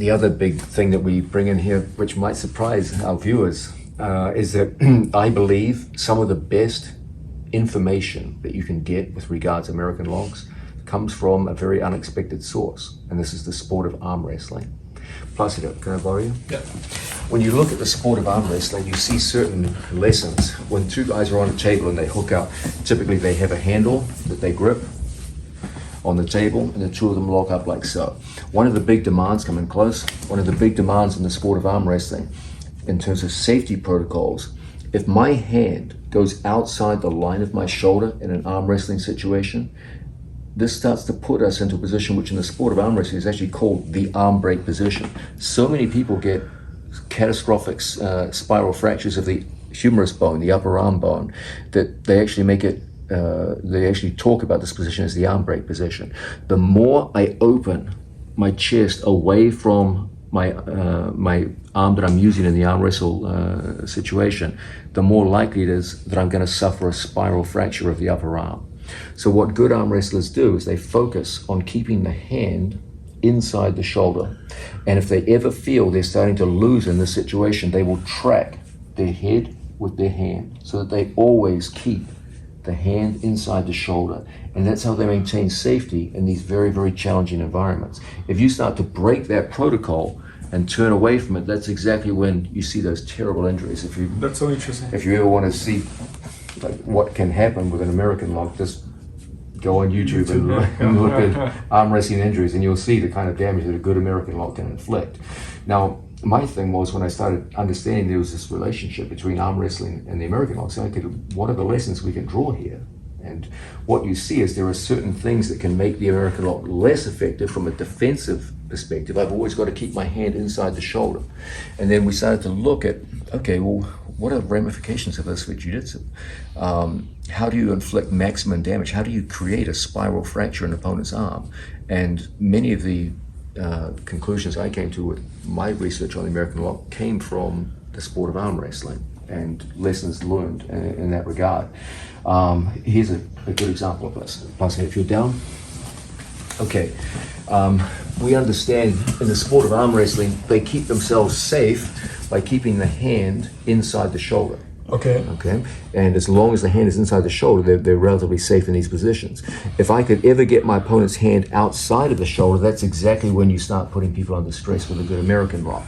The other big thing that we bring in here, which might surprise our viewers, is that I believe some of the best information that you can get with regards to American locks comes from a very unexpected source, and this is the sport of arm wrestling. Placido, can I borrow you? Yeah. When you look at the sport of arm wrestling, you see certain lessons. When two guys are on a table and they hook up, typically they have a handle that they grip on the table, and the two of them lock up like so. One of the big demands, coming close, one of the big demands in the sport of arm wrestling, in terms of safety protocols, if my hand goes outside the line of my shoulder in an arm wrestling situation, this starts to put us into a position which in the sport of arm wrestling is actually called the arm break position. So many people get catastrophic spiral fractures of the humerus bone, the upper arm bone, that they actually make it, they actually talk about this position as the arm break position. The more I open my chest away from my arm that I'm using in the arm wrestle situation, the more likely it is that I'm going to suffer a spiral fracture of the upper arm. So what good arm wrestlers do is they focus on keeping the hand inside the shoulder. And if they ever feel they're starting to lose in this situation, they will track their head with their hand so that they always keep the hand inside the shoulder. And that's how they maintain safety in these very, very challenging environments. If you start to break that protocol and turn away from it, that's exactly when you see those terrible injuries. That's so interesting. If you ever want to see like what can happen with an American lock, just go on YouTube and look at arm wrestling injuries, and you'll see the kind of damage that a good American lock can inflict. Now, my thing was when I started understanding there was this relationship between arm wrestling and the American lock, so what are the lessons we can draw here? And what you see is there are certain things that can make the American lock less effective from a defensive perspective. I've always got to keep my hand inside the shoulder. And then we started to look at, okay, well, what are the ramifications of this for jiu-jitsu? How do you inflict maximum damage? How do you create a spiral fracture in an opponent's arm? And many of the conclusions I came to with my research on the American lock came from the sport of arm wrestling and lessons learned in that regard. Here's a good example of this. Passing if you're down. Okay, we understand in the sport of arm wrestling, they keep themselves safe by keeping the hand inside the shoulder. Okay. Okay, and as long as the hand is inside the shoulder, they're relatively safe in these positions. If I could ever get my opponent's hand outside of the shoulder, that's exactly when you start putting people under stress with a good American lock.